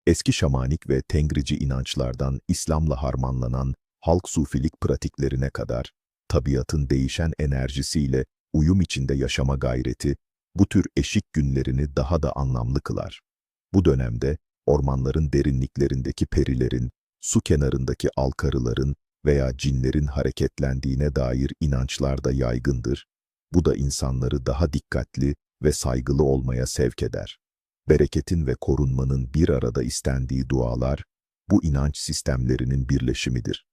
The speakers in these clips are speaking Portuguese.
Eski şamanik ve tengrici inançlardan İslam'la harmanlanan halk sufilik pratiklerine kadar, tabiatın değişen enerjisiyle uyum içinde yaşama gayreti, bu tür eşik günlerini daha da anlamlı kılar. Bu dönemde, ormanların derinliklerindeki perilerin, su kenarındaki alkarıların veya cinlerin hareketlendiğine dair inançlar da yaygındır. Bu da insanları daha dikkatli ve saygılı olmaya sevk eder. Bereketin ve korunmanın bir arada istendiği dualar, bu inanç sistemlerinin birleşimidir.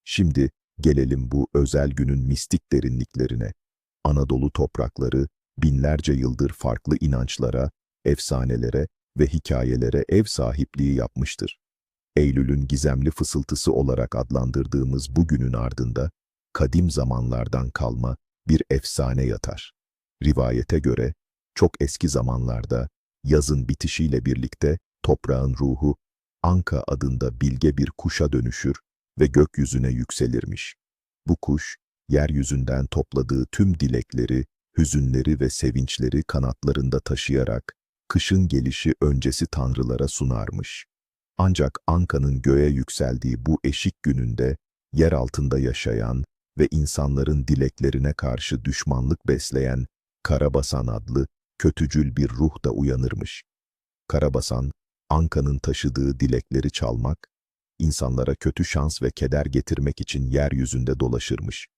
Şimdi gelelim bu özel günün mistik derinliklerine. Anadolu toprakları binlerce yıldır farklı inançlara, efsanelere ve hikayelere ev sahipliği yapmıştır. Eylül'ün gizemli fısıltısı olarak adlandırdığımız bu günün ardında, kadim zamanlardan kalma bir efsane yatar. Rivayete göre, çok eski zamanlarda, yazın bitişiyle birlikte toprağın ruhu, Anka adında bilge bir kuşa dönüşür ve gökyüzüne yükselirmiş. Bu kuş, yeryüzünden topladığı tüm dilekleri, hüzünleri ve sevinçleri kanatlarında taşıyarak, kışın gelişi öncesi tanrılara sunarmış. Ancak Anka'nın göğe yükseldiği bu eşik gününde, yer altında yaşayan ve insanların dileklerine karşı düşmanlık besleyen Karabasan adlı kötücül bir ruh da uyanırmış. Karabasan, Anka'nın taşıdığı dilekleri çalmak, insanlara kötü şans ve keder getirmek için yeryüzünde dolaşırmış.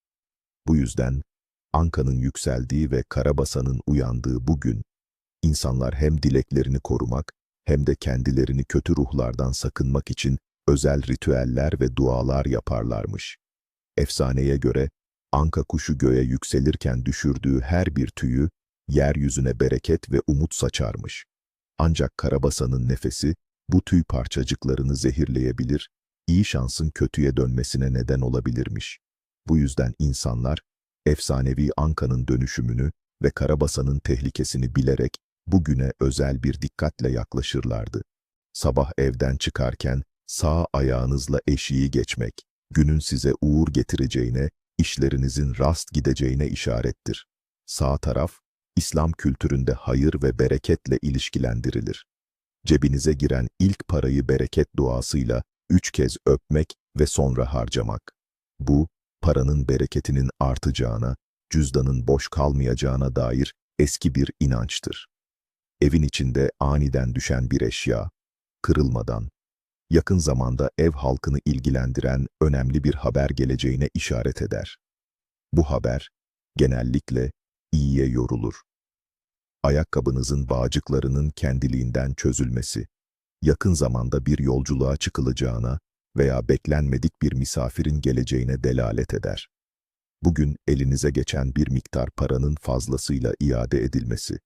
Bu yüzden, Anka'nın yükseldiği ve Karabasan'ın uyandığı bu gün, insanlar hem dileklerini korumak, hem de kendilerini kötü ruhlardan sakınmak için özel ritüeller ve dualar yaparlarmış. Efsaneye göre, Anka kuşu göğe yükselirken düşürdüğü her bir tüyü, yeryüzüne bereket ve umut saçarmış. Ancak Karabasan'ın nefesi, bu tüy parçacıklarını zehirleyebilir, iyi şansın kötüye dönmesine neden olabilirmiş. Bu yüzden insanlar, efsanevi Anka'nın dönüşümünü ve Karabasan'ın tehlikesini bilerek, bugüne özel bir dikkatle yaklaşırlardı. Sabah evden çıkarken sağ ayağınızla eşiği geçmek, günün size uğur getireceğine, işlerinizin rast gideceğine işarettir. Sağ taraf, İslam kültüründe hayır ve bereketle ilişkilendirilir. Cebinize giren ilk parayı bereket duasıyla 3 kez öpmek ve sonra harcamak. Bu, paranın bereketinin artacağına, cüzdanın boş kalmayacağına dair eski bir inançtır. Evin içinde aniden düşen bir eşya, kırılmadan, yakın zamanda ev halkını ilgilendiren önemli bir haber geleceğine işaret eder. Bu haber, genellikle iyiye yorulur. Ayakkabınızın bağcıklarının kendiliğinden çözülmesi, yakın zamanda bir yolculuğa çıkılacağına veya beklenmedik bir misafirin geleceğine delalet eder. Bugün elinize geçen bir miktar paranın fazlasıyla iade edilmesi,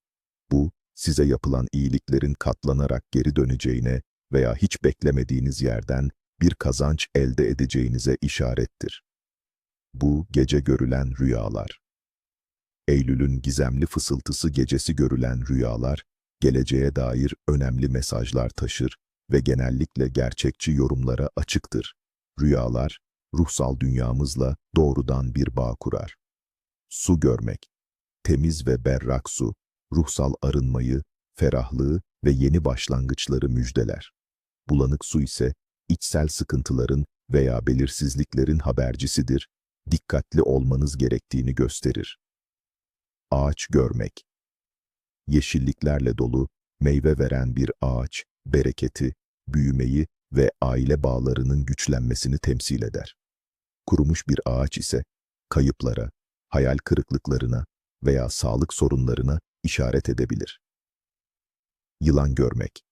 bu, size yapılan iyiliklerin katlanarak geri döneceğine veya hiç beklemediğiniz yerden bir kazanç elde edeceğinize işarettir. Bu, gece görülen rüyalar. Eylül'ün gizemli fısıltısı gecesi görülen rüyalar, geleceğe dair önemli mesajlar taşır ve genellikle gerçekçi yorumlara açıktır. Rüyalar, ruhsal dünyamızla doğrudan bir bağ kurar. Su görmek. Temiz ve berrak su, ruhsal arınmayı, ferahlığı ve yeni başlangıçları müjdeler. Bulanık su ise, içsel sıkıntıların veya belirsizliklerin habercisidir, dikkatli olmanız gerektiğini gösterir. Ağaç görmek. Yeşilliklerle dolu, meyve veren bir ağaç, bereketi, büyümeyi ve aile bağlarının güçlenmesini temsil eder. Kurumuş bir ağaç ise, kayıplara, hayal kırıklıklarına veya sağlık sorunlarına işaret edebilir. Yılan görmek.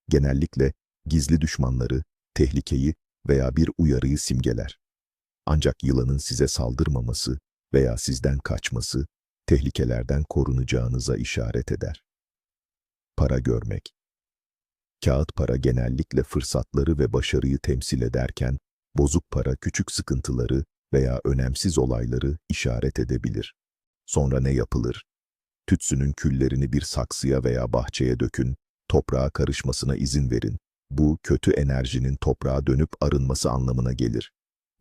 Genellikle gizli düşmanları, tehlikeyi veya bir uyarıyı simgeler. Ancak yılanın size saldırmaması veya sizden kaçması, tehlikelerden korunacağınıza işaret eder. Para görmek. Kağıt para genellikle fırsatları ve başarıyı temsil ederken, bozuk para küçük sıkıntıları veya önemsiz olayları işaret edebilir. Sonra ne yapılır? Tütsünün küllerini bir saksıya veya bahçeye dökün, toprağa karışmasına izin verin. Bu, kötü enerjinin toprağa dönüp arınması anlamına gelir.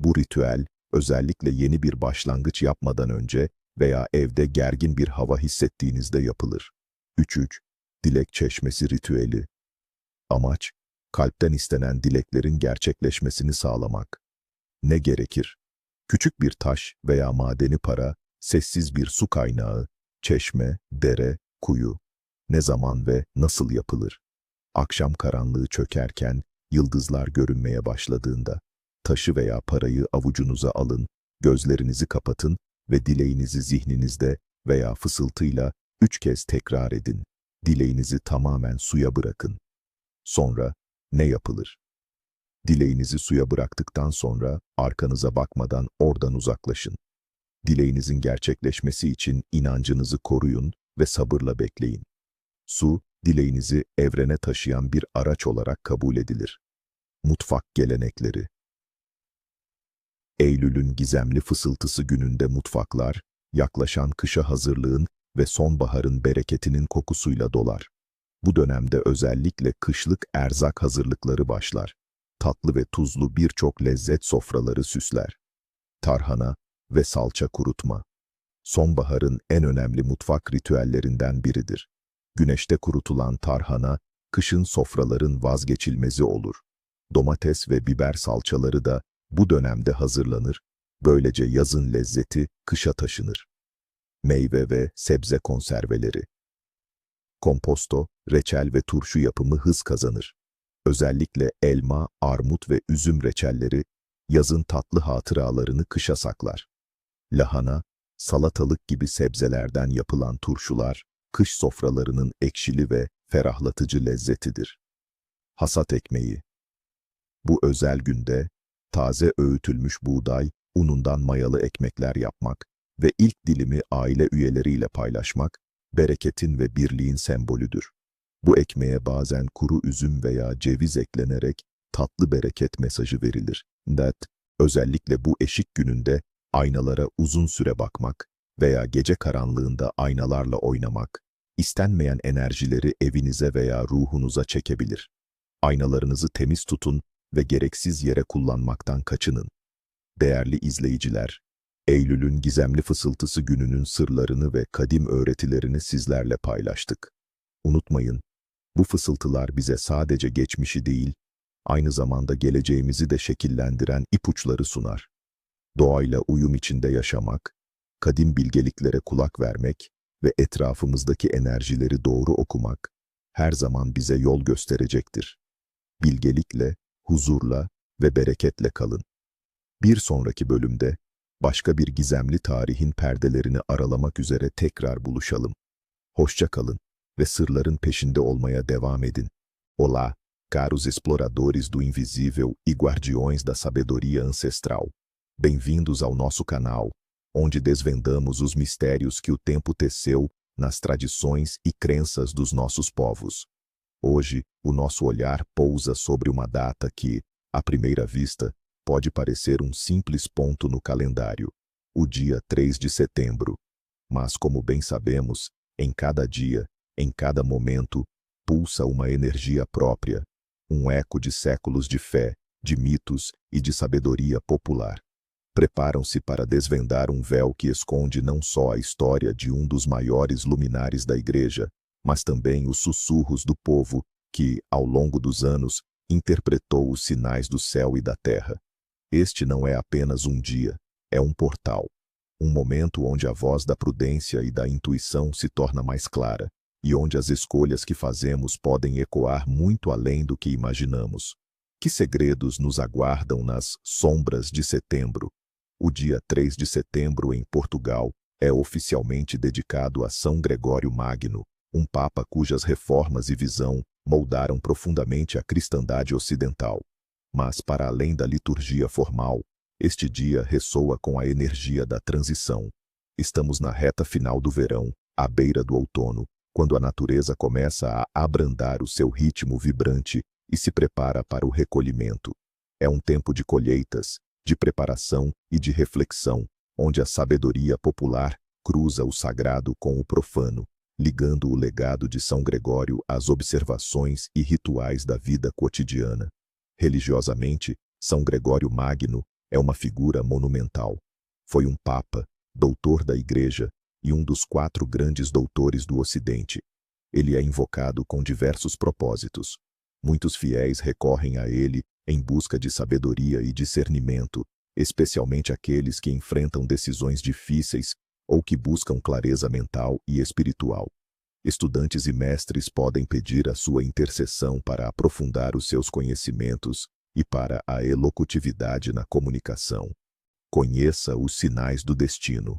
Bu ritüel, özellikle yeni bir başlangıç yapmadan önce veya evde gergin bir hava hissettiğinizde yapılır. 3. Dilek çeşmesi ritüeli. Amaç, kalpten istenen dileklerin gerçekleşmesini sağlamak. Ne gerekir? Küçük bir taş veya madeni para, sessiz bir su kaynağı, çeşme, dere, kuyu. Ne zaman ve nasıl yapılır? Akşam karanlığı çökerken, yıldızlar görünmeye başladığında, taşı veya parayı avucunuza alın, gözlerinizi kapatın ve dileğinizi zihninizde veya fısıltıyla 3 kez tekrar edin. Dileğinizi tamamen suya bırakın. Sonra ne yapılır? Dileğinizi suya bıraktıktan sonra arkanıza bakmadan oradan uzaklaşın. Dileğinizin gerçekleşmesi için inancınızı koruyun ve sabırla bekleyin. Su, dileğinizi evrene taşıyan bir araç olarak kabul edilir. Mutfak gelenekleri. Eylül'ün gizemli fısıltısı gününde mutfaklar, yaklaşan kışa hazırlığın ve sonbaharın bereketinin kokusuyla dolar. Bu dönemde özellikle kışlık erzak hazırlıkları başlar. Tatlı ve tuzlu birçok lezzet sofraları süsler. Tarhana ve salça kurutma. Sonbaharın en önemli mutfak ritüellerinden biridir. Güneşte kurutulan tarhana, kışın sofraların vazgeçilmezi olur. Domates ve biber salçaları da bu dönemde hazırlanır. Böylece yazın lezzeti kışa taşınır. Meyve ve sebze konserveleri. Komposto, reçel ve turşu yapımı hız kazanır. Özellikle elma, armut ve üzüm reçelleri yazın tatlı hatıralarını kışa saklar. Lahana, salatalık gibi sebzelerden yapılan turşular, kış sofralarının ekşili ve ferahlatıcı lezzetidir. Hasat ekmeği. Bu özel günde taze öğütülmüş buğday, unundan mayalı ekmekler yapmak ve ilk dilimi aile üyeleriyle paylaşmak, bereketin ve birliğin sembolüdür. Bu ekmeğe bazen kuru üzüm veya ceviz eklenerek tatlı bereket mesajı verilir. Özellikle bu eşik gününde aynalara uzun süre bakmak veya gece karanlığında aynalarla oynamak, istenmeyen enerjileri evinize veya ruhunuza çekebilir. Aynalarınızı temiz tutun ve gereksiz yere kullanmaktan kaçının. Değerli izleyiciler, Eylül'ün gizemli fısıltısı gününün sırlarını ve kadim öğretilerini sizlerle paylaştık. Unutmayın, bu fısıltılar bize sadece geçmişi değil, aynı zamanda geleceğimizi de şekillendiren ipuçları sunar. Doğayla uyum içinde yaşamak, kadim bilgeliklere kulak vermek ve etrafımızdaki enerjileri doğru okumak her zaman bize yol gösterecektir. Bilgelikle, huzurla ve bereketle kalın. Bir sonraki bölümde başka bir gizemli tarihin perdelerini aralamak üzere tekrar buluşalım. Hoşça kalın ve sırların peşinde olmaya devam edin. Olá, caros exploradores do invisível e guardiões da sabedoria ancestral. Bem-vindos ao nosso canal, onde desvendamos os mistérios que o tempo teceu nas tradições e crenças dos nossos povos. Hoje, o nosso olhar pousa sobre uma data que, à primeira vista, pode parecer um simples ponto no calendário, o dia 3 de setembro. Mas, como bem sabemos, em cada dia, em cada momento, pulsa uma energia própria, um eco de séculos de fé, de mitos e de sabedoria popular. Preparam-se para desvendar um véu que esconde não só a história de um dos maiores luminares da Igreja, mas também os sussurros do povo que, ao longo dos anos, interpretou os sinais do céu e da terra. Este não é apenas um dia, é um portal. Um momento onde a voz da prudência e da intuição se torna mais clara, e onde as escolhas que fazemos podem ecoar muito além do que imaginamos. Que segredos nos aguardam nas sombras de setembro? O dia 3 de setembro em Portugal é oficialmente dedicado a São Gregório Magno, um papa cujas reformas e visão moldaram profundamente a cristandade ocidental. Mas, para além da liturgia formal, este dia ressoa com a energia da transição. Estamos na reta final do verão, à beira do outono, quando a natureza começa a abrandar o seu ritmo vibrante e se prepara para o recolhimento. É um tempo de colheitas, de preparação e de reflexão, onde a sabedoria popular cruza o sagrado com o profano, ligando o legado de São Gregório às observações e rituais da vida cotidiana. Religiosamente, São Gregório Magno é uma figura monumental. Foi um papa, doutor da Igreja e um dos 4 grandes doutores do Ocidente. Ele é invocado com diversos propósitos. Muitos fiéis recorrem a ele em busca de sabedoria e discernimento, especialmente aqueles que enfrentam decisões difíceis ou que buscam clareza mental e espiritual. Estudantes e mestres podem pedir a sua intercessão para aprofundar os seus conhecimentos e para a elocutividade na comunicação. Conheça os sinais do destino.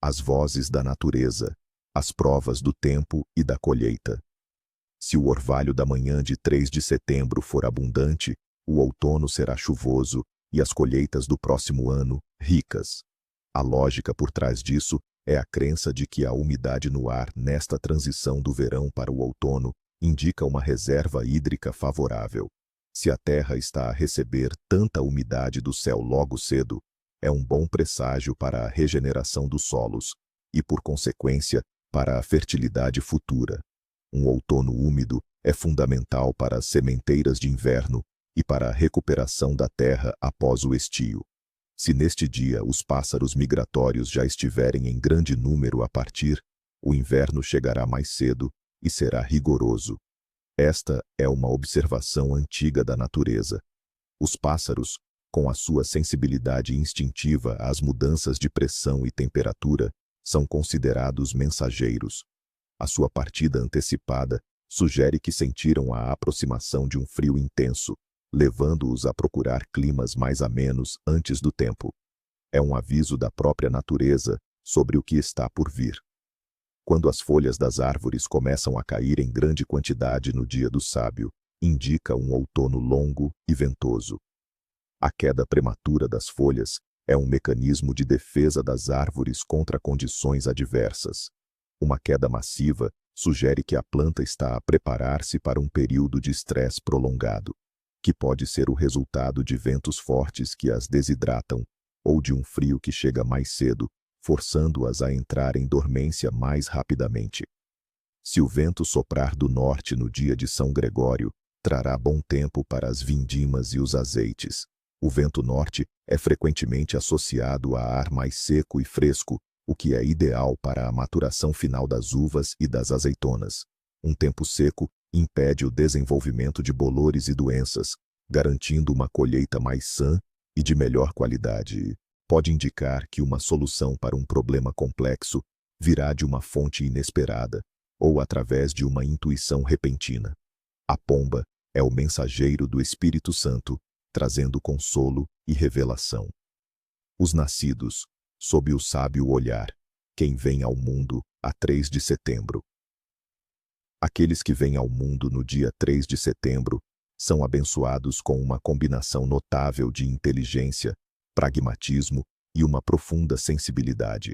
As vozes da natureza, as provas do tempo e da colheita. Se o orvalho da manhã de 3 de setembro for abundante, o outono será chuvoso e as colheitas do próximo ano, ricas. A lógica por trás disso é a crença de que a umidade no ar nesta transição do verão para o outono indica uma reserva hídrica favorável. Se a terra está a receber tanta umidade do céu logo cedo, é um bom presságio para a regeneração dos solos e, por consequência, para a fertilidade futura. Um outono úmido é fundamental para as sementeiras de inverno e para a recuperação da terra após o estio. Se neste dia os pássaros migratórios já estiverem em grande número a partir, o inverno chegará mais cedo e será rigoroso. Esta é uma observação antiga da natureza. Os pássaros, com a sua sensibilidade instintiva às mudanças de pressão e temperatura, são considerados mensageiros. A sua partida antecipada sugere que sentiram a aproximação de um frio intenso, levando-os a procurar climas mais amenos antes do tempo. É um aviso da própria natureza sobre o que está por vir. Quando as folhas das árvores começam a cair em grande quantidade no dia do sábio, indica um outono longo e ventoso. A queda prematura das folhas é um mecanismo de defesa das árvores contra condições adversas. Uma queda massiva sugere que a planta está a preparar-se para um período de estresse prolongado, que pode ser o resultado de ventos fortes que as desidratam, ou de um frio que chega mais cedo, forçando-as a entrar em dormência mais rapidamente. Se o vento soprar do norte no dia de São Gregório, trará bom tempo para as vindimas e os azeites. O vento norte é frequentemente associado a ar mais seco e fresco, o que é ideal para a maturação final das uvas e das azeitonas. Um tempo seco impede o desenvolvimento de bolores e doenças, garantindo uma colheita mais sã e de melhor qualidade. Pode indicar que uma solução para um problema complexo virá de uma fonte inesperada ou através de uma intuição repentina. A pomba é o mensageiro do Espírito Santo, trazendo consolo e revelação. Os nascidos, sob o sábio olhar, quem vem ao mundo a 3 de setembro. Aqueles que vêm ao mundo no dia 3 de setembro são abençoados com uma combinação notável de inteligência, pragmatismo e uma profunda sensibilidade.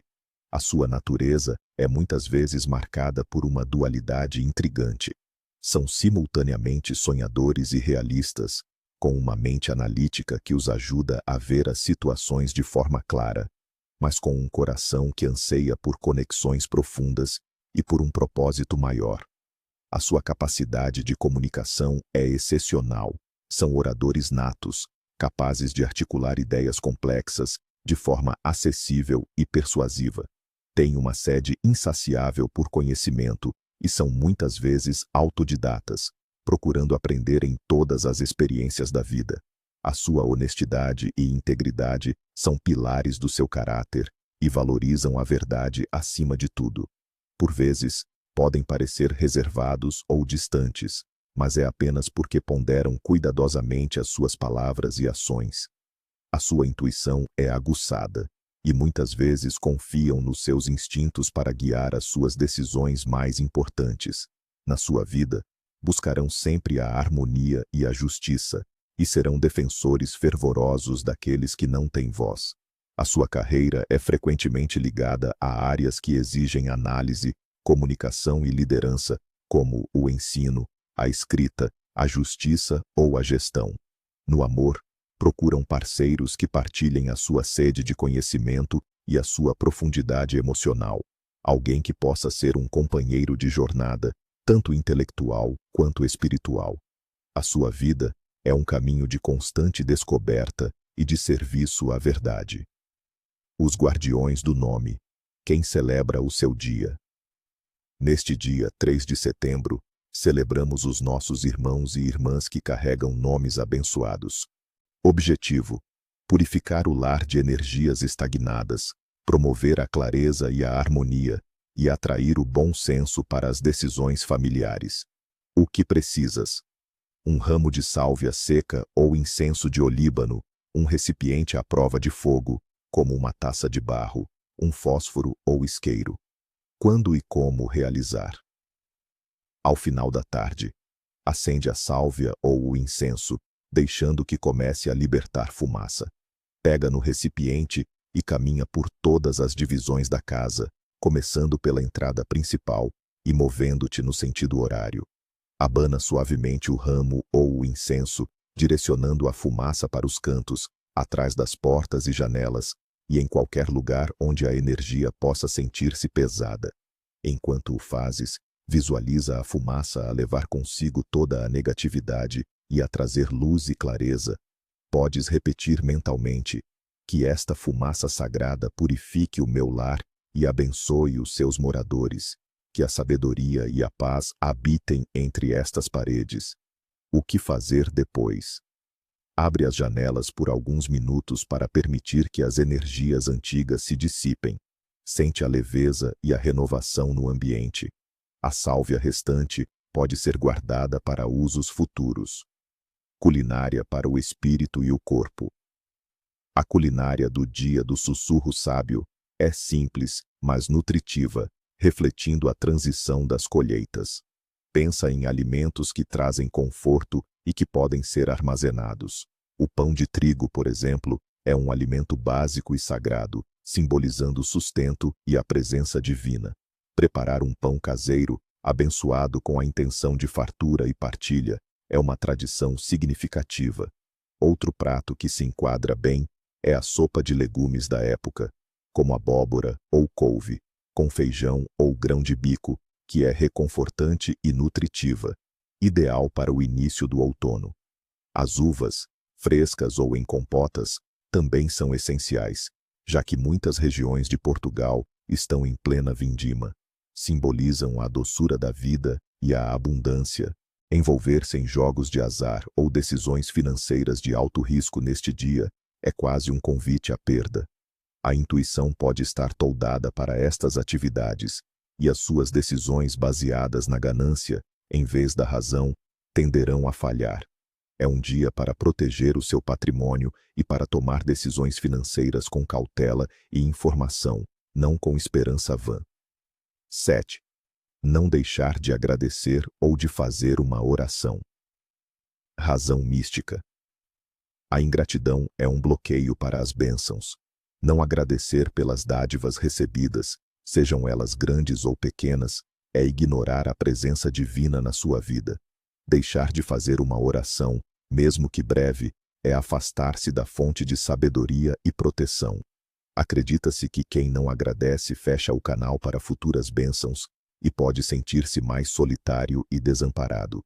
A sua natureza é muitas vezes marcada por uma dualidade intrigante. São simultaneamente sonhadores e realistas, com uma mente analítica que os ajuda a ver as situações de forma clara, mas com um coração que anseia por conexões profundas e por um propósito maior. A sua capacidade de comunicação é excepcional. São oradores natos, capazes de articular ideias complexas de forma acessível e persuasiva. Têm uma sede insaciável por conhecimento e são muitas vezes autodidatas, procurando aprender em todas as experiências da vida. A sua honestidade e integridade são pilares do seu caráter e valorizam a verdade acima de tudo. Por vezes, podem parecer reservados ou distantes, mas é apenas porque ponderam cuidadosamente as suas palavras e ações. A sua intuição é aguçada, e muitas vezes confiam nos seus instintos para guiar as suas decisões mais importantes. Na sua vida, buscarão sempre a harmonia e a justiça, e serão defensores fervorosos daqueles que não têm voz. A sua carreira é frequentemente ligada a áreas que exigem análise, comunicação e liderança, como o ensino, a escrita, a justiça ou a gestão. No amor, procuram parceiros que partilhem a sua sede de conhecimento e a sua profundidade emocional. Alguém que possa ser um companheiro de jornada, tanto intelectual quanto espiritual. A sua vida é um caminho de constante descoberta e de serviço à verdade. Os guardiões do nome, quem celebra o seu dia. Neste dia 3 de setembro, Celebramos os nossos irmãos e irmãs que carregam nomes abençoados. Objetivo: purificar o lar de energias estagnadas, promover a clareza e a harmonia, e atrair o bom senso para as decisões familiares. O que precisas? Um ramo de sálvia seca ou incenso de olíbano, um recipiente à prova de fogo, como uma taça de barro, um fósforo ou isqueiro. Quando e como realizar? Ao final da tarde, acende a sálvia ou o incenso, deixando que comece a libertar fumaça. Pega no recipiente e caminha por todas as divisões da casa, começando pela entrada principal e movendo-te no sentido horário. Abana suavemente o ramo ou o incenso, direcionando a fumaça para os cantos, atrás das portas e janelas, e em qualquer lugar onde a energia possa sentir-se pesada. Enquanto o fazes, visualiza a fumaça a levar consigo toda a negatividade e a trazer luz e clareza. Podes repetir mentalmente: que esta fumaça sagrada purifique o meu lar e abençoe os seus moradores, que a sabedoria e a paz habitem entre estas paredes. O que fazer depois? Abre as janelas por alguns minutos para permitir que as energias antigas se dissipem. Sente a leveza e a renovação no ambiente. A sálvia restante pode ser guardada para usos futuros. Culinária para o espírito e o corpo. A culinária do dia do sussurro sábio é simples, mas nutritiva, refletindo a transição das colheitas. Pensa em alimentos que trazem conforto e que podem ser armazenados. O pão de trigo, por exemplo, é um alimento básico e sagrado, simbolizando o sustento e a presença divina. Preparar um pão caseiro, abençoado com a intenção de fartura e partilha, é uma tradição significativa. Outro prato que se enquadra bem é a sopa de legumes da época, como abóbora ou couve, com feijão ou grão de bico, que é reconfortante e nutritiva, ideal para o início do outono. As uvas, frescas ou em compotas, também são essenciais, já que muitas regiões de Portugal estão em plena vindima. Simbolizam a doçura da vida e a abundância. Envolver-se em jogos de azar ou decisões financeiras de alto risco neste dia é quase um convite à perda. A intuição pode estar toldada para estas atividades, e as suas decisões baseadas na ganância, em vez da razão, tenderão a falhar. É um dia para proteger o seu patrimônio e para tomar decisões financeiras com cautela e informação, não com esperança vã. 7. Não deixar de agradecer ou de fazer uma oração. Razão mística. A ingratidão é um bloqueio para as bênçãos. Não agradecer pelas dádivas recebidas, sejam elas grandes ou pequenas, é ignorar a presença divina na sua vida. Deixar de fazer uma oração, mesmo que breve, é afastar-se da fonte de sabedoria e proteção. Acredita-se que quem não agradece fecha o canal para futuras bênçãos e pode sentir-se mais solitário e desamparado.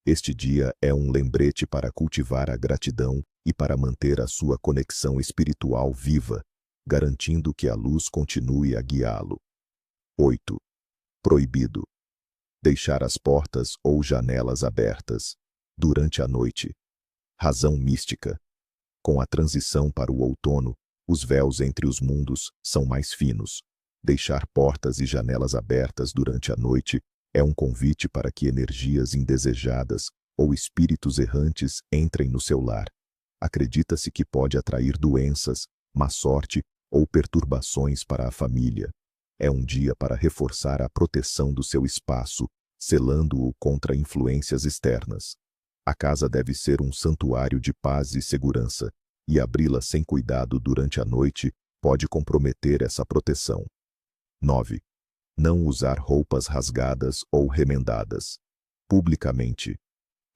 Este dia é um lembrete para cultivar a gratidão e para manter a sua conexão espiritual viva, garantindo que a luz continue a guiá-lo. 8. Proibido. Deixar as portas ou janelas abertas durante a noite. Razão mística. Com a transição para o outono, os véus entre os mundos são mais finos. Deixar portas e janelas abertas durante a noite é um convite para que energias indesejadas ou espíritos errantes entrem no seu lar. Acredita-se que pode atrair doenças, má sorte ou perturbações para a família. É um dia para reforçar a proteção do seu espaço, selando-o contra influências externas. A casa deve ser um santuário de paz e segurança, e abri-la sem cuidado durante a noite pode comprometer essa proteção. 9. Não usar roupas rasgadas ou remendadas. Publicamente.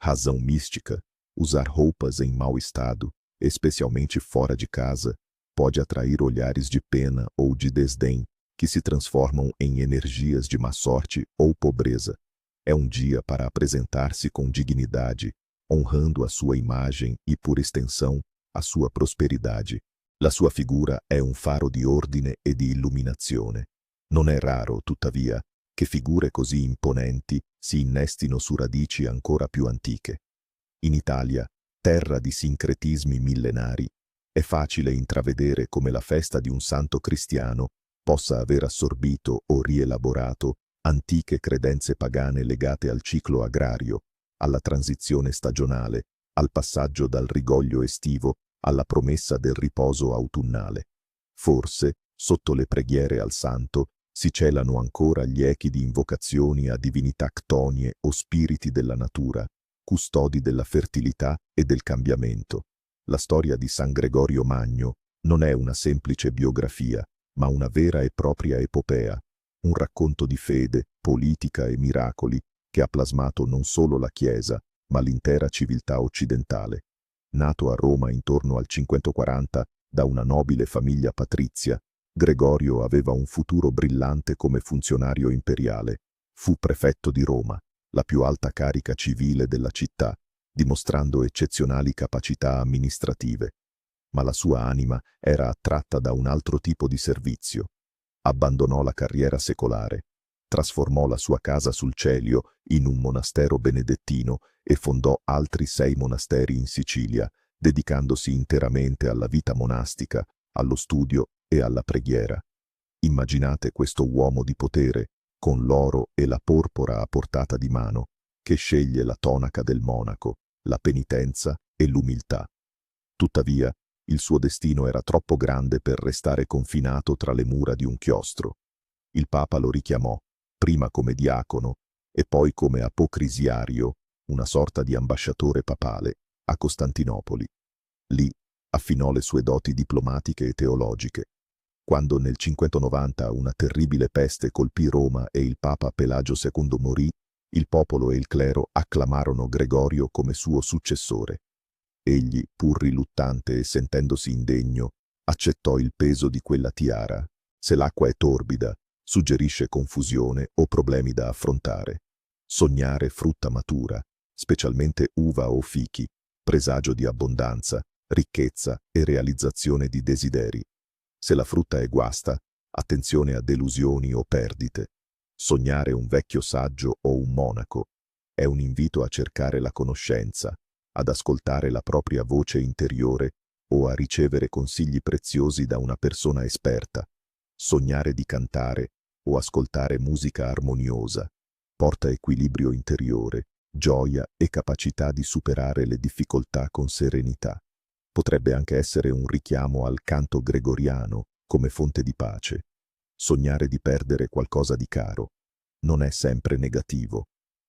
Razão mística. Usar roupas em mau estado, especialmente fora de casa, pode atrair olhares de pena ou de desdém, que se transformam em energias de má sorte ou pobreza. É um dia para apresentar-se com dignidade, honrando a sua imagem e, por extensão, a sua prosperidade. La sua figura è un faro di ordine e di illuminazione. Non è raro, tuttavia, che figure così imponenti si innestino su radici ancora più antiche. In Italia, terra di sincretismi millenari, è facile intravedere come la festa di un santo cristiano possa aver assorbito o rielaborato antiche credenze pagane legate al ciclo agrario, alla transizione stagionale, al passaggio dal rigoglio estivo alla promessa del riposo autunnale. Forse, sotto le preghiere al santo, si celano ancora gli echi di invocazioni a divinità ctonie o spiriti della natura, custodi della fertilità e del cambiamento. La storia di San Gregorio Magno non è una semplice biografia, ma una vera e propria epopea, un racconto di fede, politica e miracoli che ha plasmato non solo la Chiesa, ma l'intera civiltà occidentale. Nato a Roma intorno al 540 da una nobile famiglia patrizia, Gregorio aveva un futuro brillante come funzionario imperiale. Fu prefetto di Roma, la più alta carica civile della città, dimostrando eccezionali capacità amministrative. Ma la sua anima era attratta da un altro tipo di servizio. Abbandonò la carriera secolare, trasformò la sua casa sul Celio in un monastero benedettino e fondò altri 6 monasteri in Sicilia, dedicandosi interamente alla vita monastica, allo studio e alla preghiera. Immaginate questo uomo di potere, con l'oro e la porpora a portata di mano, che sceglie la tonaca del monaco, la penitenza e l'umiltà. Tuttavia, il suo destino era troppo grande per restare confinato tra le mura di un chiostro. Il Papa lo richiamò, prima come diacono e poi come apocrisiario, una sorta di ambasciatore papale, a Costantinopoli. Lì affinò le sue doti diplomatiche e teologiche. Quando nel 590 una terribile peste colpì Roma e il Papa Pelagio II morì, il popolo e il clero acclamarono Gregorio come suo successore. Egli, pur riluttante e sentendosi indegno, accettò il peso di quella tiara. Se l'acqua è torbida, suggerisce confusione o problemi da affrontare. Sognare frutta matura, specialmente uva o fichi, presagio di abbondanza, ricchezza e realizzazione di desideri. Se la frutta è guasta, attenzione a delusioni o perdite. Sognare un vecchio saggio o un monaco è un invito a cercare la conoscenza, ad ascoltare la propria voce interiore o a ricevere consigli preziosi da una persona esperta. Sognare di cantare o ascoltare musica armoniosa porta equilibrio interiore, gioia e capacità di superare le difficoltà con serenità. Potrebbe anche essere un richiamo al canto gregoriano come fonte di pace. Sognare di perdere qualcosa di caro non è sempre negativo.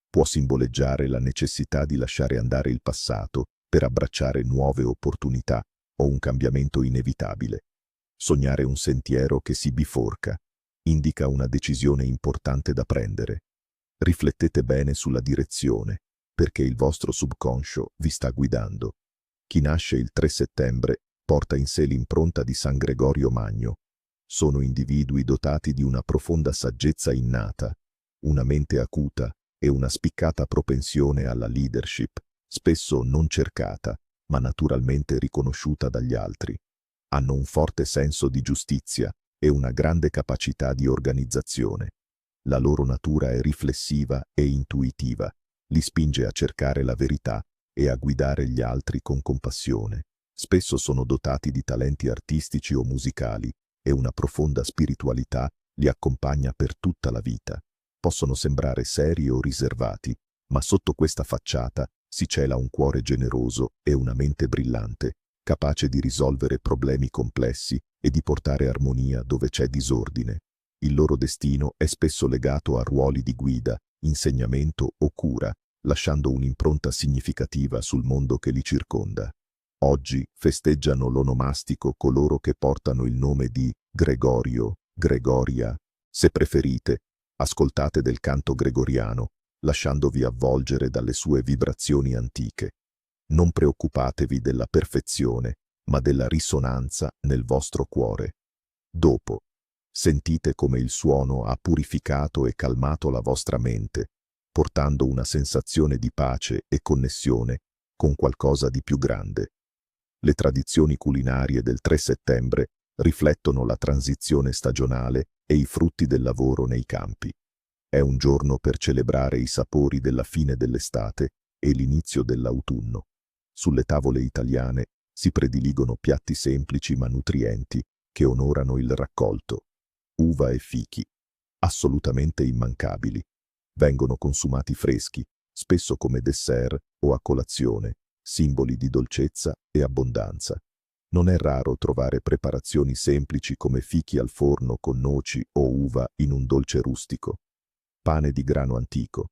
Può simboleggiare la necessità di lasciare andare il passato per abbracciare nuove opportunità o un cambiamento inevitabile. Sognare un sentiero che si biforca indica una decisione importante da prendere. Riflettete bene sulla direzione, perché il vostro subconscio vi sta guidando. Chi nasce il 3 settembre porta in sé l'impronta di San Gregorio Magno. Sono individui dotati di una profonda saggezza innata, una mente acuta e una spiccata propensione alla leadership, spesso non cercata, ma naturalmente riconosciuta dagli altri. Hanno un forte senso di giustizia e una grande capacità di organizzazione. La loro natura è riflessiva e intuitiva, li spinge a cercare la verità e a guidare gli altri con compassione. Spesso sono dotati di talenti artistici o musicali e una profonda spiritualità li accompagna per tutta la vita. Possono sembrare seri o riservati, ma sotto questa facciata si cela un cuore generoso e una mente brillante, capace di risolvere problemi complessi e di portare armonia dove c'è disordine. Il loro destino è spesso legato a ruoli di guida, insegnamento o cura, lasciando un'impronta significativa sul mondo che li circonda. Oggi festeggiano l'onomastico coloro che portano il nome di Gregorio, Gregoria. Se preferite, ascoltate del canto gregoriano, lasciandovi avvolgere dalle sue vibrazioni antiche. Non preoccupatevi della perfezione, ma della risonanza nel vostro cuore. Dopo, sentite come il suono ha purificato e calmato la vostra mente, portando una sensazione di pace e connessione con qualcosa di più grande. Le tradizioni culinarie del 3 settembre riflettono la transizione stagionale e i frutti del lavoro nei campi. È un giorno per celebrare i sapori della fine dell'estate e l'inizio dell'autunno. Sulle tavole italiane si prediligono piatti semplici ma nutrienti che onorano il raccolto. Uva e fichi, assolutamente immancabili. Vengono consumati freschi, spesso come dessert o a colazione, simboli di dolcezza e abbondanza. Non è raro trovare preparazioni semplici come fichi al forno con noci o uva in un dolce rustico. Pane di grano antico.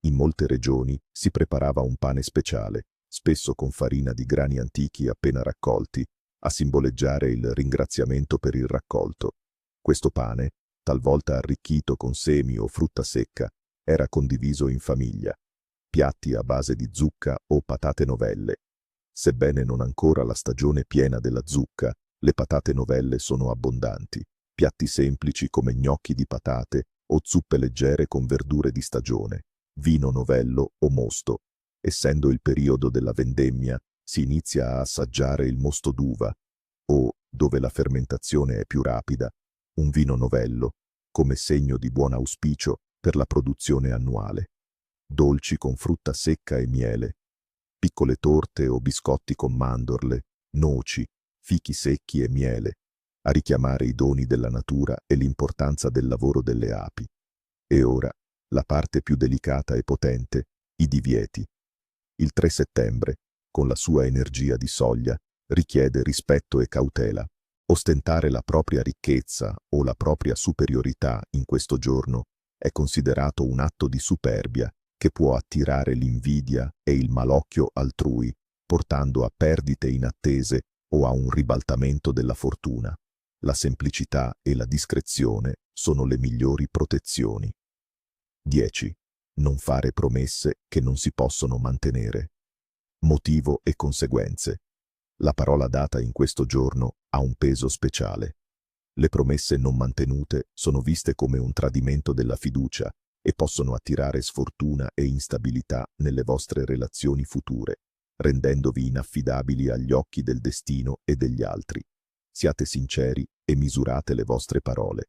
In molte regioni si preparava un pane speciale, spesso con farina di grani antichi appena raccolti, a simboleggiare il ringraziamento per il raccolto. Questo pane, talvolta arricchito con semi o frutta secca, era condiviso in famiglia. Piatti a base di zucca o patate novelle. Sebbene non ancora la stagione piena della zucca, le patate novelle sono abbondanti. Piatti semplici come gnocchi di patate o zuppe leggere con verdure di stagione, vino novello o mosto. Essendo il periodo della vendemmia, si inizia a assaggiare il mosto d'uva, o, dove la fermentazione è più rapida, un vino novello, come segno di buon auspicio per la produzione annuale. Dolci con frutta secca e miele, piccole torte o biscotti con mandorle, noci, fichi secchi e miele, a richiamare i doni della natura e l'importanza del lavoro delle api. E ora, la parte più delicata e potente, i divieti. Il 3 settembre, con la sua energia di soglia, richiede rispetto e cautela. Ostentare la propria ricchezza o la propria superiorità in questo giorno è considerato un atto di superbia che può attirare l'invidia e il malocchio altrui, portando a perdite inattese o a un ribaltamento della fortuna. La semplicità e la discrezione sono le migliori protezioni. 10. Non fare promesse che non si possono mantenere. Motivo e conseguenze. La parola data in questo giorno ha un peso speciale. Le promesse non mantenute sono viste come un tradimento della fiducia e possono attirare sfortuna e instabilità nelle vostre relazioni future, rendendovi inaffidabili agli occhi del destino e degli altri. Siate sinceri e misurate le vostre parole.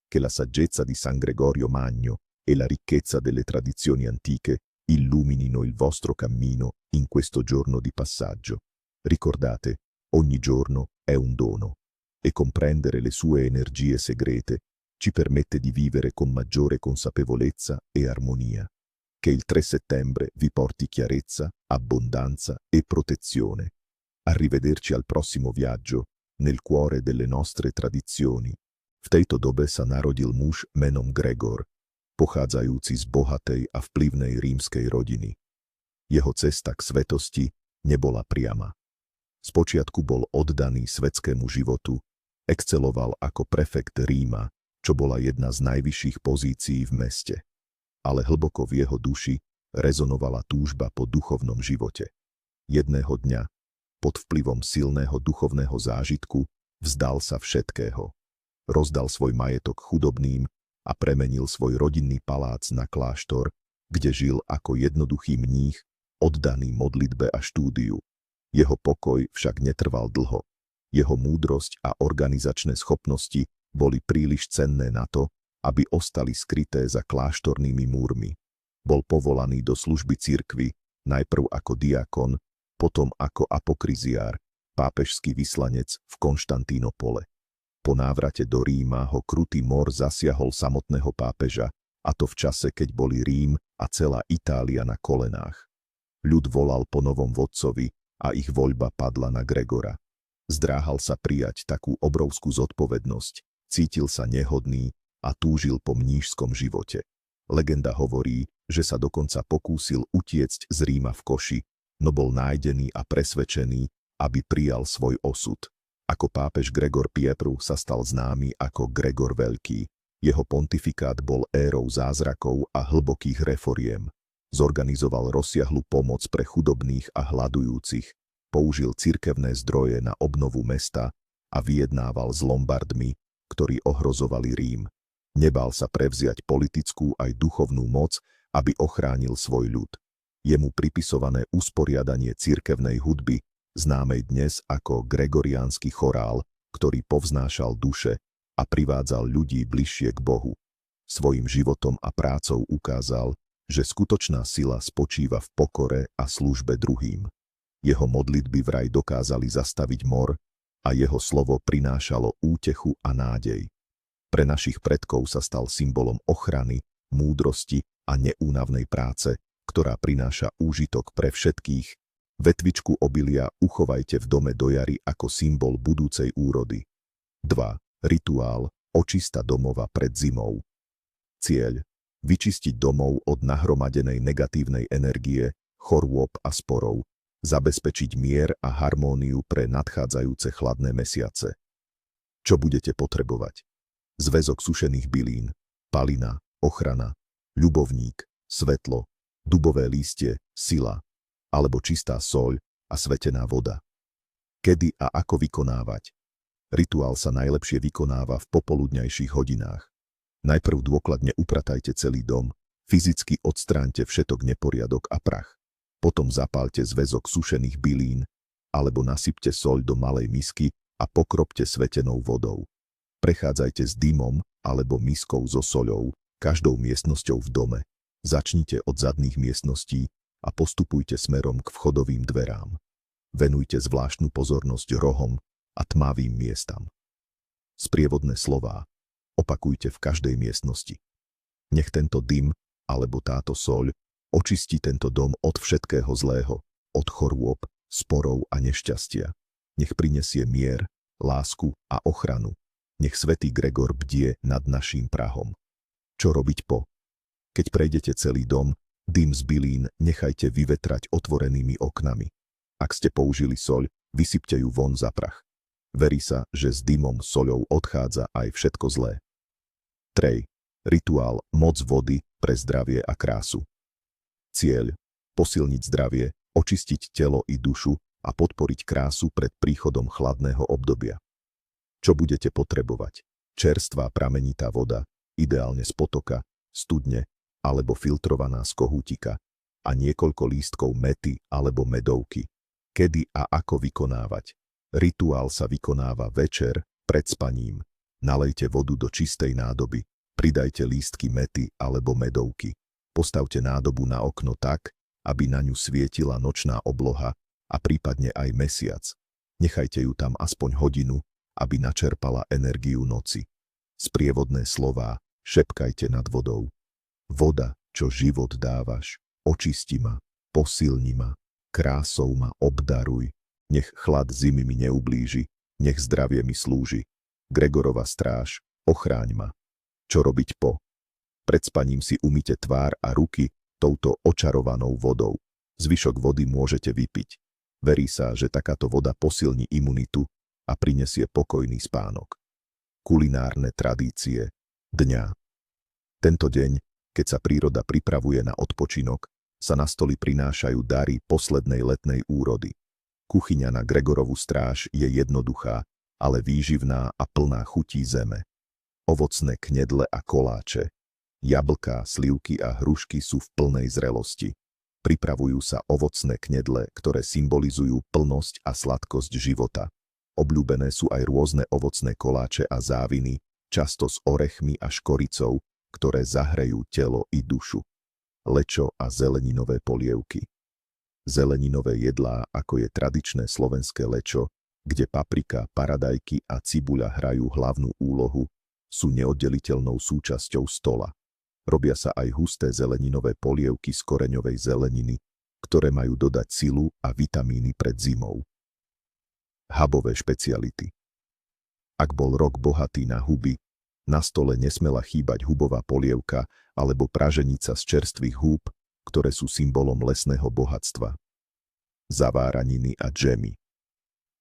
Che la saggezza di San Gregorio Magno e la ricchezza delle tradizioni antiche illuminino il vostro cammino in questo giorno di passaggio. Ricordate, ogni giorno è un dono, e comprendere le sue energie segrete ci permette di vivere con maggiore consapevolezza e armonia. Che il 3 settembre vi porti chiarezza, abbondanza e protezione. Arrivederci al prossimo viaggio, nel cuore delle nostre tradizioni. V tejto dobe sa narodil muž menom Gregor, pochádzajúci z bohatej a vplyvnej rímskej rodiny. Jeho cesta k svetosti nebola priama. Spočiatku bol oddaný svetskému životu, exceloval ako prefekt Ríma, čo bola jedna z najvyšších pozícií v meste. Ale hlboko v jeho duši rezonovala túžba po duchovnom živote. Jedného dňa, pod vplyvom silného duchovného zážitku, vzdal sa všetkého. Rozdal svoj majetok chudobným a premenil svoj rodinný palác na kláštor, kde žil ako jednoduchý mních, oddaný modlitbe a štúdiu. Jeho pokoj však netrval dlho. Jeho múdrosť a organizačné schopnosti boli príliš cenné na to, aby ostali skryté za kláštornými múrmi. Bol povolaný do služby cirkvi, najprv ako diakon, potom ako apokriziár, pápežský vyslanec v Konštantínopole. Po návrate do Ríma ho krutý mor zasiahol samotného pápeža, a to v čase, keď boli Rím a celá Itália na kolenách. Ľud volal po novom vodcovi a ich voľba padla na Gregora. Zdráhal sa prijať takú obrovskú zodpovednosť, cítil sa nehodný a túžil po mníšskom živote. Legenda hovorí, že sa dokonca pokúsil utiecť z Ríma v koši, no bol nájdený a presvedčený, aby prijal svoj osud. Ako pápež Gregor Piepru sa stal známy ako Gregor Veľký. Jeho pontifikát bol érou zázrakov a hlbokých reforiem. Zorganizoval rozsiahlu pomoc pre chudobných a hladujúcich, použil cirkevné zdroje na obnovu mesta a vyjednával s Lombardmi, ktorí ohrozovali Rím. Nebál sa prevziať politickú aj duchovnú moc, aby ochránil svoj ľud. Jemu pripisované usporiadanie cirkevnej hudby, známej dnes ako gregoriánsky chorál, ktorý povznášal duše a privádzal ľudí bližšie k Bohu. svojim životom a prácou ukázal, že skutočná sila spočíva v pokore a službe druhým. Jeho modlitby vraj dokázali zastaviť mor a jeho slovo prinášalo útechu a nádej. Pre našich predkov sa stal symbolom ochrany, múdrosti a neúnavnej práce, ktorá prináša úžitok pre všetkých. Vetvičku obilia uchovajte v dome do jary ako symbol budúcej úrody. 2. Rituál očista domova pred zimou. Cieľ: vyčistiť domov od nahromadenej negatívnej energie, chorôb a sporov, zabezpečiť mier a harmóniu pre nadchádzajúce chladné mesiace. Čo budete potrebovať? Zväzok sušených bylín, palina, ochrana, ľubovník, svetlo, dubové lístie, sila, alebo čistá soľ a svetená voda. Kedy a ako vykonávať? Rituál sa najlepšie vykonáva v popoludňajších hodinách. Najprv dôkladne upratajte celý dom, fyzicky odstráňte všetok neporiadok a prach. Potom zapálte zväzok sušených bylín, alebo nasypte soľ do malej misky a pokropte svetenou vodou. Prechádzajte s dymom alebo miskou so soľou každou miestnosťou v dome. Začnite od zadných miestností a postupujte smerom k vchodovým dverám. Venujte zvláštnu pozornosť rohom a tmavým miestam. Sprievodné slová opakujte v každej miestnosti. Nech tento dym alebo táto soľ očistí tento dom od všetkého zlého, od chorôb, sporov a nešťastia. Nech prinesie mier, lásku a ochranu. Nech svätý Gregor bdie nad naším prahom. Čo robiť po? Keď prejdete celý dom, dym z bylín nechajte vyvetrať otvorenými oknami. Ak ste použili soľ, vysypte ju von za prach. Verí sa, že s dymom soľou odchádza aj všetko zlé. 3. Rituál moc vody pre zdravie a krásu. Cieľ: posilniť zdravie, očistiť telo i dušu a podporiť krásu pred príchodom chladného obdobia. Čo budete potrebovať? Čerstvá pramenitá voda, ideálne z potoka, studne alebo filtrovaná z kohútika a niekoľko lístkov mäty alebo medovky. Kedy a ako vykonávať? Rituál sa vykonáva večer pred spaním. Nalejte vodu do čistej nádoby, pridajte lístky mäty alebo medovky. Postavte nádobu na okno tak, aby na ňu svietila nočná obloha a prípadne aj mesiac. Nechajte ju tam aspoň hodinu, aby načerpala energiu noci. Sprievodné slová šepkajte nad vodou. Voda, čo život dávaš, očisti ma, posilni ma, krásou ma obdaruj, nech chlad zimy mi neublíži, nech zdravie mi slúži. Gregorova stráž, ochráň ma. Čo robiť po? Pred spaním si umyte tvár a ruky touto očarovanou vodou. Zvyšok vody môžete vypiť. Verí sa, že takáto voda posilní imunitu a prinesie pokojný spánok. Kulinárne tradície dňa. Tento deň, keď sa príroda pripravuje na odpočinok, sa na stoli prinášajú dary poslednej letnej úrody. Kuchyňa na Gregorovú stráž je jednoduchá, ale výživná a plná chutí zeme. Ovocné knedle a koláče, jablká, slivky a hrušky sú v plnej zrelosti. Pripravujú sa ovocné knedle, ktoré symbolizujú plnosť a sladkosť života. Obľúbené sú aj rôzne ovocné koláče a záviny, často s orechmi a škoricou, ktoré zahrejú telo i dušu. Lečo a zeleninové polievky. Zeleninové jedlá, ako je tradičné slovenské lečo, kde paprika, paradajky a cibuľa hrajú hlavnú úlohu, sú neoddeliteľnou súčasťou stola. Robia sa aj husté zeleninové polievky z koreňovej zeleniny, ktoré majú dodať silu a vitamíny pred zimou. Hubové špeciality. Ak bol rok bohatý na huby, na stole nesmela chýbať hubová polievka alebo praženica z čerstvých húb, ktoré sú symbolom lesného bohatstva. Zaváraniny a džemy.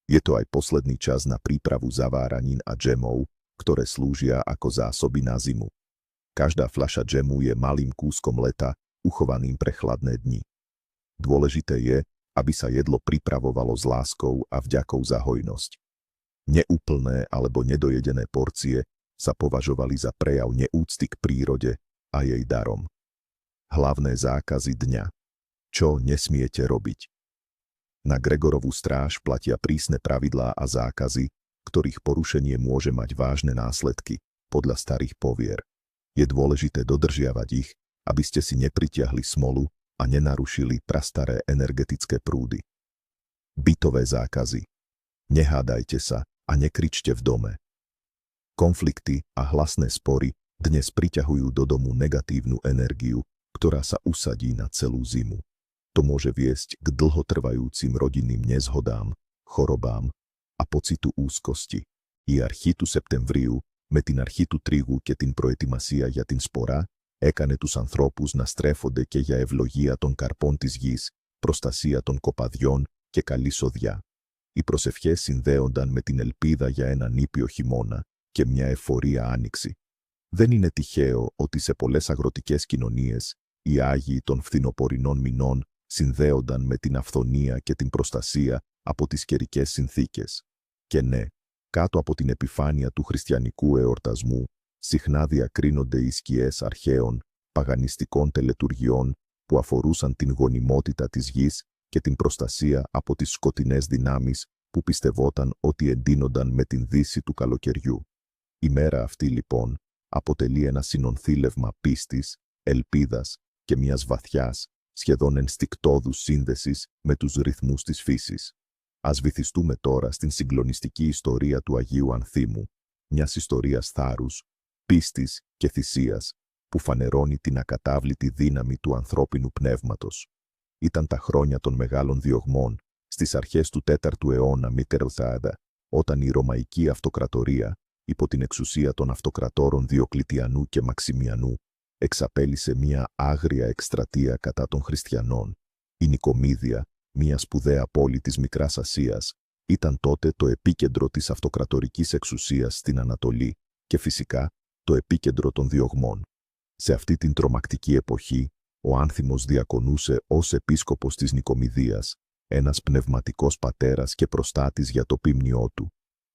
Je to aj posledný čas na prípravu zaváranín a džemov, ktoré slúžia ako zásoby na zimu. Každá fľaša džemu je malým kúskom leta, uchovaným pre chladné dni. Dôležité je, aby sa jedlo pripravovalo s láskou a vďakou za hojnosť. Neúplné alebo nedojedené porcie sa považovali za prejav neúcty k prírode a jej darom. Hlavné zákazy dňa. Čo nesmiete robiť? Na Gregorovú stráž platia prísne pravidlá a zákazy, ktorých porušenie môže mať vážne následky, podľa starých povier. Je dôležité dodržiavať ich, aby ste si nepritiahli smolu a nenarušili prastaré energetické prúdy. Bytové zákazy. Nehádajte sa a nekričte v dome. Konflikty a hlasné spory dnes priťahujú do domu negatívnu energiu, ktorá sa usadí na celú zimu. To môže viesť k dlhotrvajúcim rodinným nezhodám, chorobám a pocitu úzkosti. Iar architu septembriu, με την αρχή του τρίγου και την προετοιμασία για την σπορά, έκανε τους ανθρώπους να στρέφονται και για ευλογία των καρπών της γης, προστασία των κοπαδιών και καλή σοδιά. Οι προσευχές συνδέονταν με την ελπίδα για έναν νήπιο χειμώνα και μια εφορία άνοιξη. Δεν είναι τυχαίο ότι σε πολλές αγροτικές κοινωνίες οι Άγιοι των φθινοπορεινών μηνών συνδέονταν με την αυθονία και την προστασία από τις καιρικές συνθήκες. Και ναι, κάτω από την επιφάνεια του χριστιανικού εορτασμού, συχνά διακρίνονται οι σκιές αρχαίων, παγανιστικών τελετουργιών που αφορούσαν την γονιμότητα της γης και την προστασία από τις σκοτεινές δυνάμεις που πιστευόταν ότι εντείνονταν με την δύση του καλοκαιριού. Η μέρα αυτή λοιπόν αποτελεί ένα συνονθήλευμα πίστης, ελπίδας και μιας βαθιάς, σχεδόν ενστικτόδους σύνδεσης με τους ρυθμούς της φύσης. Ας βυθιστούμε τώρα στην συγκλονιστική ιστορία του Αγίου Ανθίμου, μιας ιστορίας θάρρους, πίστης και θυσίας, που φανερώνει την ακατάβλητη δύναμη του ανθρώπινου πνεύματος. Ήταν τα χρόνια των μεγάλων διωγμών, στις αρχές του 4ου αιώνα Μικερθάδα, όταν η Ρωμαϊκή Αυτοκρατορία, υπό την εξουσία των αυτοκρατόρων Διοκλητιανού και Μαξιμιανού, εξαπέλυσε μια άγρια εκστρατεία κατά των χριστιανών. Η Νικομίδια, μια σπουδαία πόλη της Μικράς Ασίας, ήταν τότε το επίκεντρο της αυτοκρατορικής εξουσίας στην Ανατολή και φυσικά το επίκεντρο των διωγμών. Σε αυτή την τρομακτική εποχή, ο Άνθιμος διακονούσε ως επίσκοπος της Νικομιδίας, ένας πνευματικός πατέρας και προστάτης για το ποίμνιό του.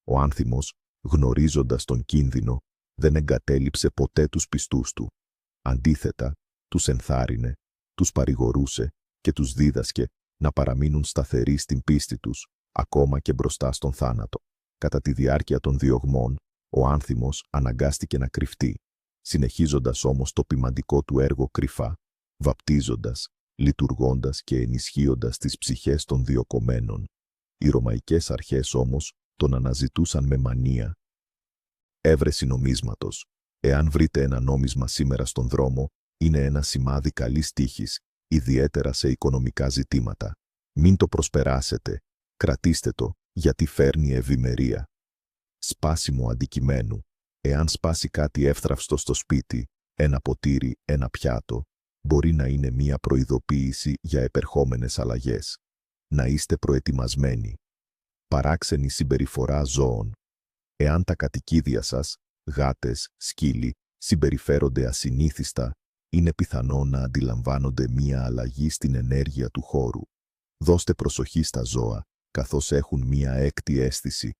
Ο Άνθιμος, γνωρίζοντας τον κίνδυνο, δεν εγκατέλειψε ποτέ τους πιστούς του. Αντίθετα, τους ενθάρρυνε, τους παρηγορούσε και τους δίδασκε να παραμείνουν σταθεροί στην πίστη τους, ακόμα και μπροστά στον θάνατο. Κατά τη διάρκεια των διωγμών, ο Άνθιμος αναγκάστηκε να κρυφτεί, συνεχίζοντας όμως το ποιμαντικό του έργο κρυφά, βαπτίζοντας, λειτουργώντας και ενισχύοντας τις ψυχές των διωκωμένων. Οι ρωμαϊκές αρχές όμως τον αναζητούσαν με μανία. Έβρεση νομίσματος. Εάν βρείτε ένα νόμισμα σήμερα στον δρόμο, είναι ένα σημάδι καλής τύχης, ιδιαίτερα σε οικονομικά ζητήματα. Μην το προσπεράσετε, κρατήστε το, γιατί φέρνει ευημερία. Σπάσιμο αντικειμένου. Εάν σπάσει κάτι εύθραυστο στο σπίτι, ένα ποτήρι, ένα πιάτο, μπορεί να είναι μία προειδοποίηση για επερχόμενες αλλαγές. Να είστε προετοιμασμένοι. Παράξενη συμπεριφορά ζώων. Εάν τα κατοικίδια σας, γάτες, σκύλοι, συμπεριφέρονται ασυνήθιστα, είναι πιθανό να αντιλαμβάνονται μία αλλαγή στην ενέργεια του χώρου. Δώστε προσοχή στα ζώα, καθώς έχουν μία έκτη αίσθηση.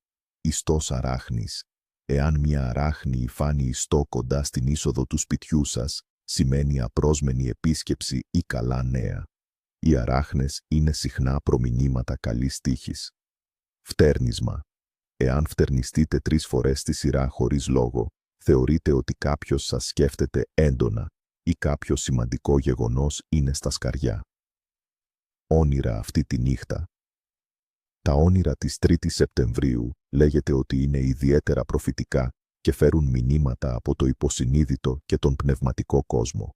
Ιστός αράχνης. Εάν μία αράχνη υφάνει ιστό κοντά στην είσοδο του σπιτιού σας, σημαίνει απρόσμενη επίσκεψη ή καλά νέα. Οι αράχνες είναι συχνά προμηνύματα καλής τύχης. Φτέρνισμα. Εάν φτερνιστείτε 3 φορές στη σειρά χωρίς λόγο, θεωρείτε ότι κάποιος σας σκέφτεται έντονα ή κάποιο σημαντικό γεγονός είναι στα σκαριά. Όνειρα αυτή τη νύχτα. Τα όνειρα της 3ης Σεπτεμβρίου λέγεται ότι είναι ιδιαίτερα προφητικά και φέρουν μηνύματα από το υποσυνείδητο και τον πνευματικό κόσμο.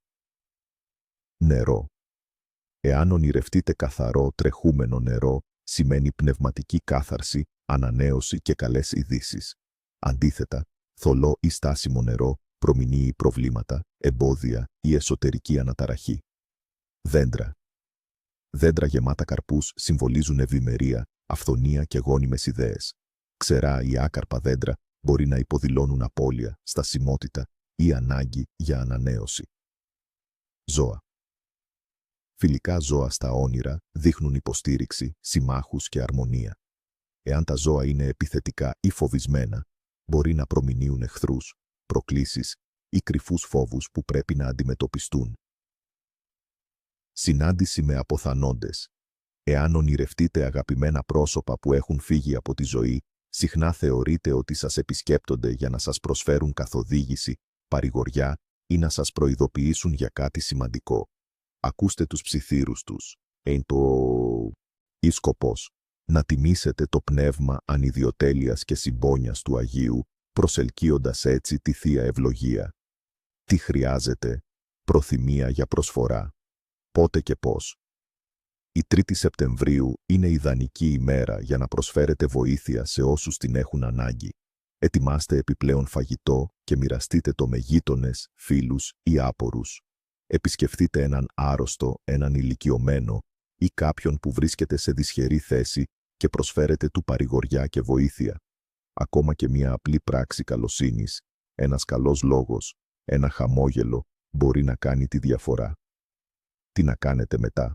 Νερό. Εάν ονειρευτείτε καθαρό τρεχούμενο νερό, σημαίνει πνευματική κάθαρση, ανανέωση και καλές ειδήσεις. Αντίθετα, θολό ή στάσιμο νερό προμηνύει προβλήματα, εμπόδια ή εσωτερική αναταραχή. Δέντρα. Δέντρα γεμάτα καρπούς συμβολίζουν ευημερία, αυθονία και γόνιμες ιδέες. Ξερά ή άκαρπα δέντρα μπορεί να υποδηλώνουν απώλεια, στασιμότητα ή ανάγκη για ανανέωση. Ζώα. Φιλικά ζώα στα όνειρα δείχνουν υποστήριξη, συμμάχους και αρμονία. Εάν τα ζώα είναι επιθετικά ή φοβισμένα, μπορεί να προμηνύουν εχθρούς, προκλήσεις ή κρυφούς φόβους που πρέπει να αντιμετωπιστούν. Συνάντηση με αποθανόντες. Εάν ονειρευτείτε αγαπημένα πρόσωπα που έχουν φύγει από τη ζωή, συχνά θεωρείτε ότι σας επισκέπτονται για να σας προσφέρουν καθοδήγηση, παρηγοριά ή ή να σας προειδοποιήσουν για κάτι σημαντικό. Ακούστε τους ψιθύρους τους. Ή σκοπός. Να τιμήσετε το πνεύμα ανιδιοτέλειας και συμπόνιας του Αγίου, προσελκύοντας έτσι τη Θεία Ευλογία. Τι χρειάζεται? Προθυμία για προσφορά. Πότε και πώς? Η 3η Σεπτεμβρίου είναι ιδανική ημέρα για να προσφέρετε βοήθεια σε όσους την έχουν ανάγκη. Ετοιμάστε επιπλέον φαγητό και μοιραστείτε το με γείτονες, φίλους ή άπορους. Επισκεφτείτε έναν άρρωστο, έναν ηλικιωμένο ή κάποιον που βρίσκεται σε δυσχερή θέση και προσφέρετε του παρηγοριά και βοήθεια. Ακόμα και μια απλή πράξη καλοσύνης, ένας καλός λόγος, ένα χαμόγελο μπορεί να κάνει τη διαφορά. Τι να κάνετε μετά?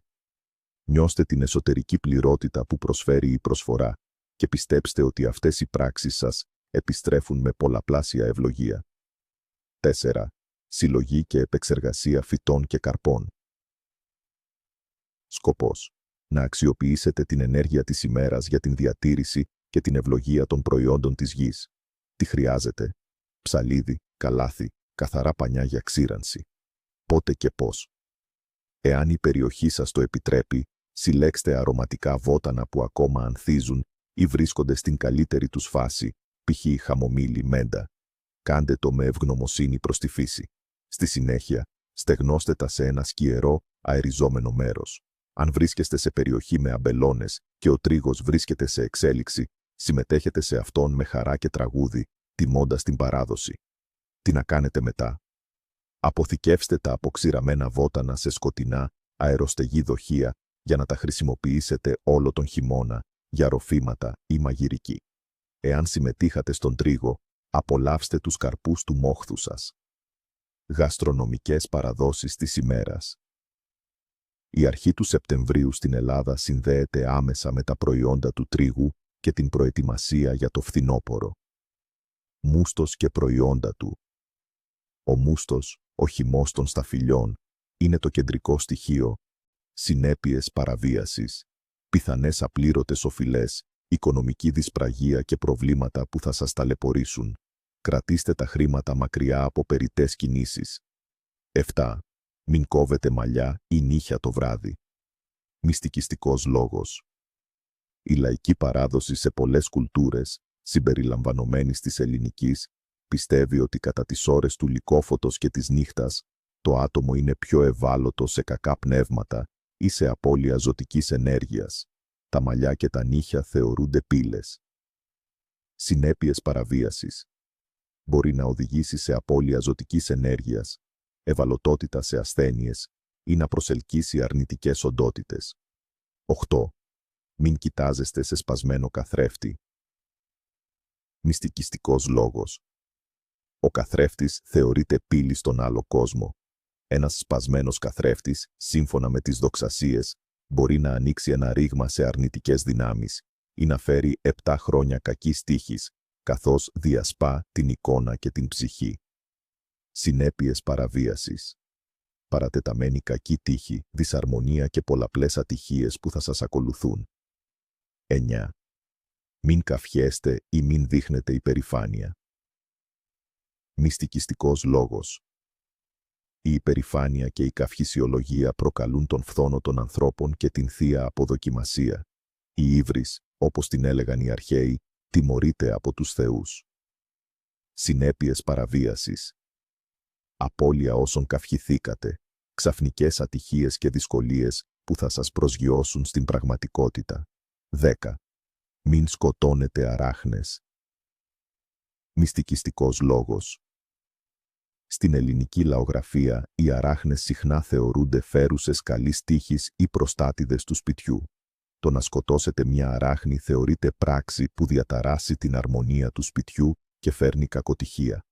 Νιώστε την εσωτερική πληρότητα που προσφέρει η προσφορά και πιστέψτε ότι αυτές οι πράξεις σας επιστρέφουν με πολλαπλάσια ευλογία. 4. Συλλογή και επεξεργασία φυτών και καρπών. Σκοπός. Να αξιοποιήσετε την ενέργεια της ημέρας για την διατήρηση και την ευλογία των προϊόντων της γης. Τι χρειάζεται? Ψαλίδι, καλάθι, καθαρά πανιά για ξύρανση. Πότε και πώς? Εάν η περιοχή σας το επιτρέπει, συλλέξτε αρωματικά βότανα που ακόμα ανθίζουν ή βρίσκονται στην καλύτερη τους φάση, π.χ. χαμομήλι, μέντα. Κάντε το με ευγνωμοσύνη προς τη φύση. Στη συνέχεια, στεγνώστε τα σε ένα σκιερό, αεριζόμενο μέρος. Αν βρίσκεστε σε περιοχή με αμπελώνες και ο τρίγος βρίσκεται σε εξέλιξη, συμμετέχετε σε αυτόν με χαρά και τραγούδι, τιμώντας την παράδοση. Τι να κάνετε μετά? Αποθηκεύστε τα αποξηραμένα βότανα σε σκοτεινά, αεροστεγή δοχεία για να τα χρησιμοποιήσετε όλο τον χειμώνα για ροφήματα ή μαγειρική. Εάν συμμετείχατε στον τρίγο, απολαύστε τους καρπούς του μόχθου σας. Γαστρονομικές παραδόσεις της ημέρας. Η αρχή του Σεπτεμβρίου στην Ελλάδα συνδέεται άμεσα με τα προϊόντα του τρίγου και την προετοιμασία για το φθινόπωρο. Μούστος και προϊόντα του. Ο μούστος, ο χυμός των σταφυλιών, είναι το κεντρικό στοιχείο. Συνέπειες παραβίασης, πιθανές απλήρωτες οφειλές, οικονομική δυσπραγία και προβλήματα που θα σας ταλαιπωρήσουν. Κρατήστε τα χρήματα μακριά από περιττές κινήσεις. 7. Μην κόβετε μαλλιά ή νύχια το βράδυ. Μυστικιστικός λόγος. Η λαϊκή παράδοση σε πολλές κουλτούρες, συμπεριλαμβανομένης της ελληνικής, πιστεύει ότι κατά τις ώρες του λυκόφωτος και της νύχτας, το άτομο είναι πιο ευάλωτο σε κακά πνεύματα ή σε απώλεια ζωτικής ενέργειας. Τα μαλλιά και τα νύχια θεωρούνται πύλες. Συνέπειες παραβίασης. Μπορεί να οδηγήσει σε απώλεια ζωτικής ενέργειας, ευαλωτότητα σε ασθένειες ή να προσελκύσει αρνητικές οντότητες. 8. Μην κοιτάζεστε σε σπασμένο καθρέφτη. Μυστικιστικός λόγος. Ο καθρέφτης θεωρείται πύλη στον άλλο κόσμο. Ένας σπασμένος καθρέφτης, σύμφωνα με τις δοξασίες, μπορεί να ανοίξει ένα ρήγμα σε αρνητικές δυνάμεις ή να φέρει 7 χρόνια κακής τύχης, καθώς διασπά την εικόνα και την ψυχή. Συνέπειες παραβίασης. Παρατεταμένη κακή τύχη, δυσαρμονία και πολλαπλές ατυχίες που θα σας ακολουθούν. 9. Μην καυχέστε ή μην δείχνετε υπερηφάνεια. Μυστικιστικός λόγος. Η υπερηφάνεια και η καυχησιολογία προκαλούν τον φθόνο των ανθρώπων και την θεία αποδοκιμασία. Η ύβρις, όπως την έλεγαν οι αρχαίοι, τιμωρείται από τους θεούς. Συνέπειες παραβίασης. Απώλεια όσων καυχηθήκατε, ξαφνικές ατυχίες και δυσκολίες που θα σας προσγειώσουν στην πραγματικότητα. 10. Μην σκοτώνετε αράχνες. Μυστικιστικός λόγος. Στην ελληνική λαογραφία, οι αράχνες συχνά θεωρούνται φέρουσες καλής τύχης ή προστάτηδες του σπιτιού. Το να σκοτώσετε μια αράχνη θεωρείται πράξη που διαταράσσει την αρμονία του σπιτιού και φέρνει κακοτυχία.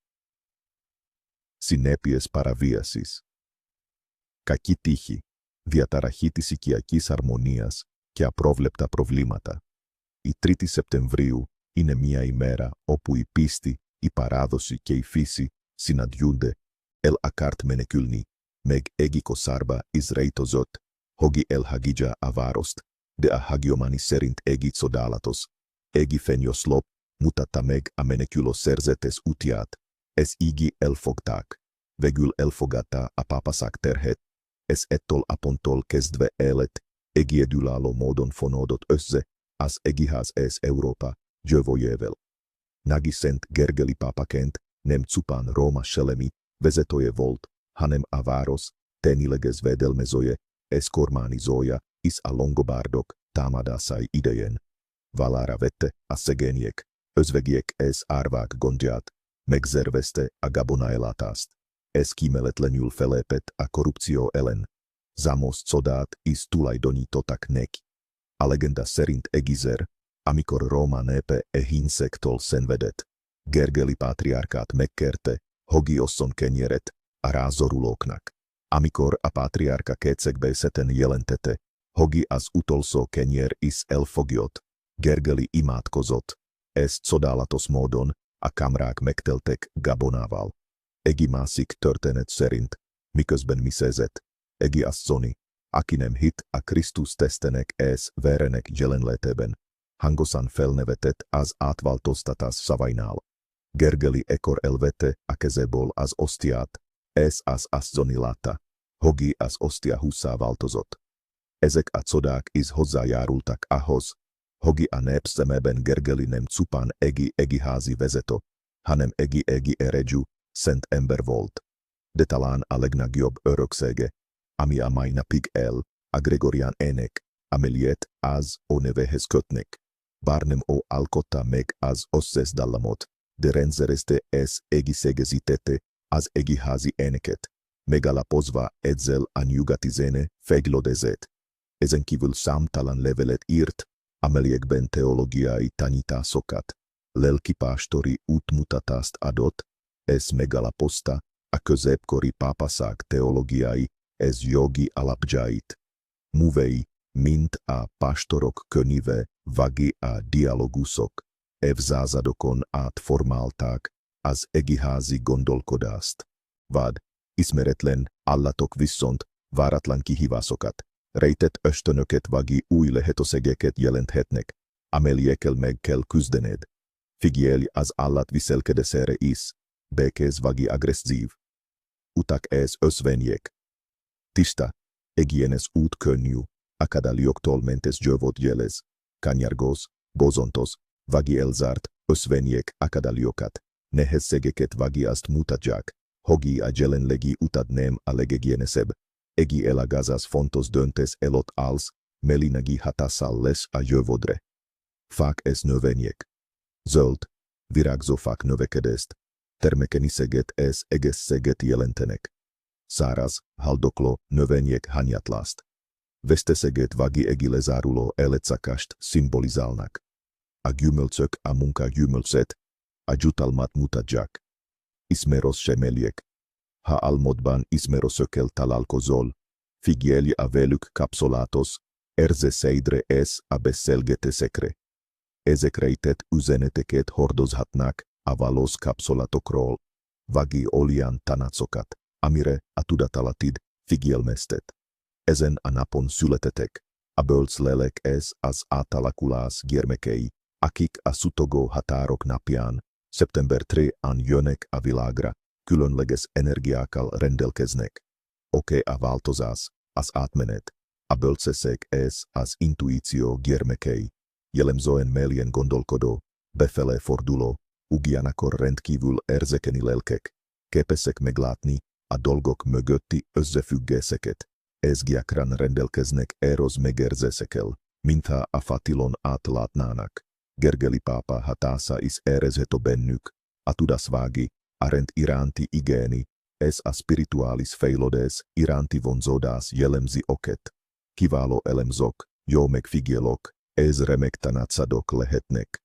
Συνέπειες παραβίασης. Κακή τύχη, διαταραχή της οικιακής αρμονίας και απρόβλεπτα προβλήματα. Η 3η Σεπτεμβρίου είναι μια ημέρα όπου η πίστη, η παράδοση και η φύση συναντιούνται. El akart menekülni, meg egiko sarba Israitozot, hogi el hagija avarost, de ahagiomani serint egi tsodalatos, egi fenioslop, mutatameg amenekülo serzetes utiat, es igi el fogtak, végül elfogadta a pápaság terhet. Ez ettől a ponttól kezdve élet egyedülálló módon fonódott össze az egyház és Európa jövőjével. Nagy Szent Gergely pápaként nem csupán Róma szellemi vezetője volt, hanem a város tényleges védelmezője és kormányzója is a longobárdok támadásai idején. Vállára vette a szegények, özvegiek és árvák gondját, megszervezte a gabonaellátást, és kimeletlenül felépett a korrupció ellen. Számos csodát is tulajdonítottak neki. A legenda szerint egyszer, amikor Róma népe éhínségtől szenvedett, Gergely pátriárkát megkérte, hogy osszon kenyeret a rászorulóknak. Amikor a pátriárka kétségbeszéden jelentette, hogy az utolsó kenyer is elfogyott, Gergely imádkozott, és csodálatos módon a kamrák megteltek gabonával. Egy másik történet szerint, miközben misézett, egy asszony, aki nem hitt a Krisztus testenek és vérenek jelenlétében, hangosan felnevetett az átváltoztatás szavainál. Gergely ekkor elvette a kezéből az osztiát, és az asszony látta, hogy az osztia hússzá változott. Ezek a csodák is hozzájárultak ahhoz, hogy a nép szemében Gergely nem csupán egy egyházi vezető, hanem egy eredjú, szent ember volt. De talán a legnagyobb öröksége, ami a mai napig él, a gregorián ének, amelyet az ó nevéhez kötnek. Bár nem ó alkotta meg az összes dallamot, de rendszerezte és egészségesítette az egyházi éneket, megalapozva ezzel a nyugati zene fejlődését. Ezen kívül számtalan levelet írt, amelyekben teológiai tanításokat, lelkipástori útmutatást adott, és megalapozta a középkori pápaság teológiai és jogi alapjait. Művei, mint a pastorok könyve vagy a dialógusok, évszázadokon át formálták az egyházi gondolkodást. Vad, ismeretlen állatok viszont váratlan kihívásokat, rejtett ösztönöket vagy új lehetőségeket jelenthetnek, amelyekkel meg kell küzdened. Figyelj az állat viselkedésére is, békés vagy agresszív. Utak és ösvények. Tiszta, egyenes út könnyű, akadályoktól mentes jövőt jelez, kanyargós, bozontos, vagy elzárt ösvények akadályokat, nehézségeket vagy azt mutatják, hogy a jelenlegi utat nem a legegyenesebb. Egy elagazás fontos döntés előtt állsz, melinagi hatással lesz a jövődre. Fák és növények. Zöld, virágzó fák növekedést, termékenységet és egészséget jelentenek. Száraz, haldokló növények hanyatlást. Veszteséget vagy egy lezáruló életszakast szimbolizálnak. A gyümölcsök a munka gyümölcsét, a jutalmat mutatják. Ismeros semeljek. Ha álmodban ismerősökkel találkozol, figyelj a velük kapcsolatos érzéseidre és a beszélgetésekre. Ezek rejtett üzeneteket hordozhatnak a valós kapcsolatokról, vagy olyan tanácsokat, amire a tudatalatid figyelmeztet. Ezen a napon születetek, a bölcs lélek és az átalakulás gyermekei, akik a szutogó határok napján, szeptember 3-án jönnek a világra, különleges energiákkal rendelkeznek. Oké a változás, az átmenet, a bölcsesség és az intuíció gyermekei, jellemzően mélyen gondolkodó, befele forduló, ugyanakkor rendkívül érzékeny lelkek, képesek meglátni a dolgok mögötti összefüggéseket, és gyakran rendelkeznek eros megérzésekkel, mintha a fatilon átlátnának. Gergely pápa hatása is érezhető bennük, a tudásvági, a rend iránti igény, és a spirituális fejlődés iránti vonzódás jellemzi őket. Kiváló elemzők, jó megfigyelők, és remek tanácsadók lehetnek.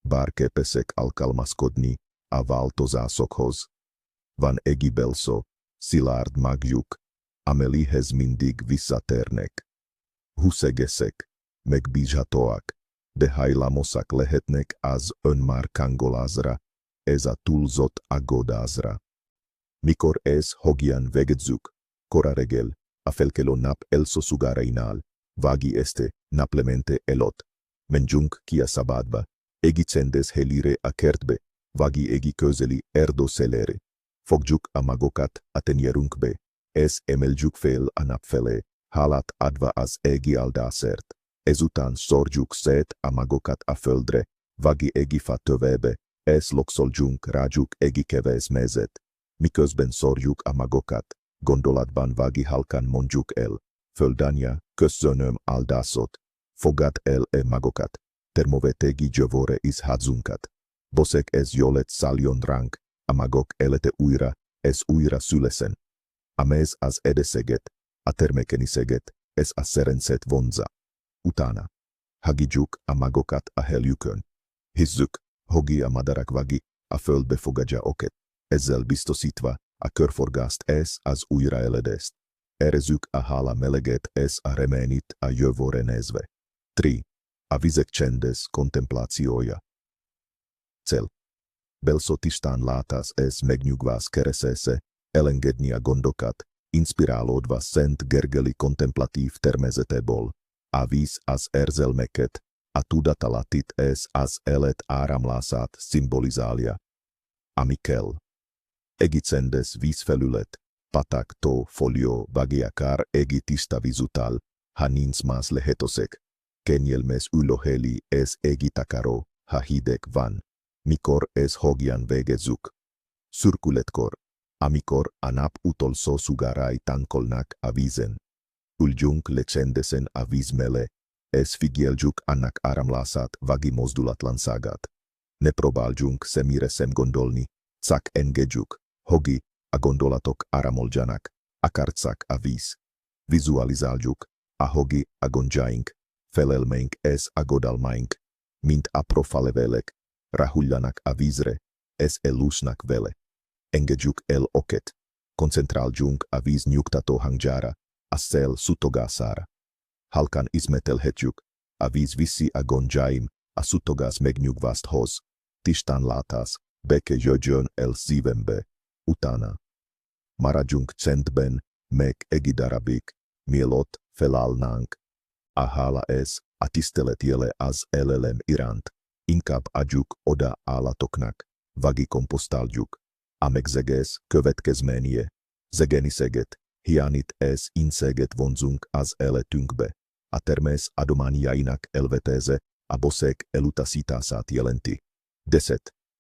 Bár képesek alkalmazkodni a változásokhoz. Van egy belső, szilárd magjuk, amelyhez mindig visszatérnek. Húszegesek, megbízhatóak, de hajlamosak lehetnek az önmárkangolásra, ez a túlzott aggódásra. Mikor ez hogyan végezzük, kora reggel, a felkelő nap első sugárainál, vagy este, naplemente előtt, menjünk ki a szabadba, egy csendes helire a kertbe, vagy egy közeli erdőszelére. Fogjuk a magokat a tenyerünkbe, és emeljük fel a nap felé, hálát adva az égi áldásért. Ezután szórjuk szét a magokat a földre, vagi égi fa tövébe, és loxoljunk rájuk égi kevés mézet. Miközben szórjuk a magokat, gondolatban vagi halkan mondjuk el: Földanya, köszönöm áldásot. Fogad el magokat, termovetégi jövőre is házunkat. Boszek ez jölet szálljon ránk, a magok élete újra, és újra szüleszen. A méz az édességet, a termékenységet, és a szerencét vonzza. Utána hagidjuk a magokat a helyükön. Hisszük, hogy a madarak vagi a földbe fogadja oket, ezzel biztosítva a körforgást és az újraéledést. Érezzük a hála meleget és a reményit a jövőre nézve. 3. A vizek csendes kontemplációja. Cél. Belszó tisztán látás és megnyugvás keresése, elengedni a gondokat, inspirálódva Szent Gergely kontemplatív természetéből. A víz az érzelmeket, a tudatalatit és az élet áramlását szimbolizálja. Ami kell. Egi csendes vízfelület, patak, tó, folyó, vagy akár egi tiszta vízutál, ha nincs más lehetőség. Kényelmes ülőhely és egi takaró, ha hideg van. Mikor és hogyan végezzük. Szürkületkor, amikor a nap utolsó sugarai tankolnak a vízen. Üljünk le csendesen a víz mellé, és figyeljük annak áramlását vagi mozdulatlanságát. Ne próbáljunk semmire sem gondolni, csak engedjük, hogy a gondolatok áramoljanak, akarcsak a víz. Vizualizáljuk, ahogy a gondjaink, felelmeink és aggodalmaink, mint apró falevelek, ráhullanak a vízre, és elúsznak vele. Engedjük el oket, koncentráljunk a víz nyugtató hangjára, a szél sutogására. Halkan ismételhetjük, a víz viszi a gondjaim, a sutogás megnyugvást hoz, tisztán látás, béke jöjjön el szívembe. Utána maradjunk csendben, meg egy darabig, mielőtt felállnánk. A hála és a tisztelet jele az élelem iránt. Inkább adjuk oda állatoknak, vagi komposztáljuk. A megzegés következménye, zegeniséget, hiányit és inséget vonzunk az életünkbe. A természet adományainak elvetése a boszék elutasítását jelenti. 10.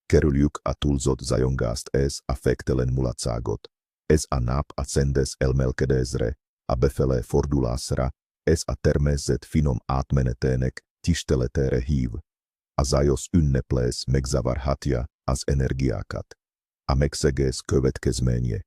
Kerüljük a túlzott zajongást és a féktelen mulatságot. Ez a nap a csendes elmelkedésre, a befele fordulásra, és a természet finom átmenetének tiszteletére hív. A zajos ünneplés megzavarhatja az energiákat. A megszegés következménye.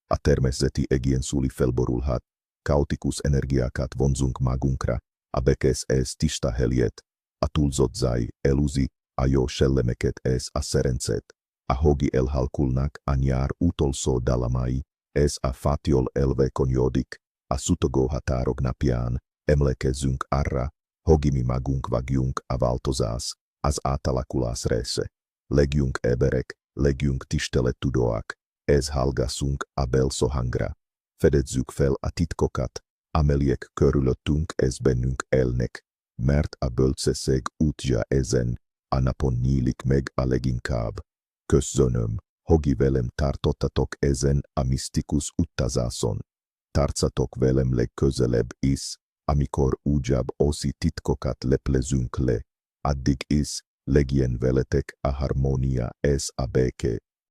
A természeti egyensúly felborulhat, kaotikus energiákat vonzunk magunkra, a békés és tiszta helyet, a túlzott zaj elúzi a jó szellemeket és a szerencét, ahogy elhalkulnak a nyár utolsó dalamai, és a fátyol elvékonyodik, a szutogó határok napján emlékezzünk arra, hogy mi magunk vagyunk a változás, az átalakulás része. Legyünk emberek, legyünk tisztelettudóak, és hallgassunk a belső hangra. Fedezzük fel a titkokat, amelyek körülöttünk és bennünk élnek, mert a bölcsesség útja ezen a napon nyílik meg a leginkább. Köszönöm, hogy velem tartottatok ezen a misztikus utazáson. Tartsatok velem legközelebb is, amikor újabb őszi titkokat leplezünk le. Addig is legyen veletek a harmónia és a béke.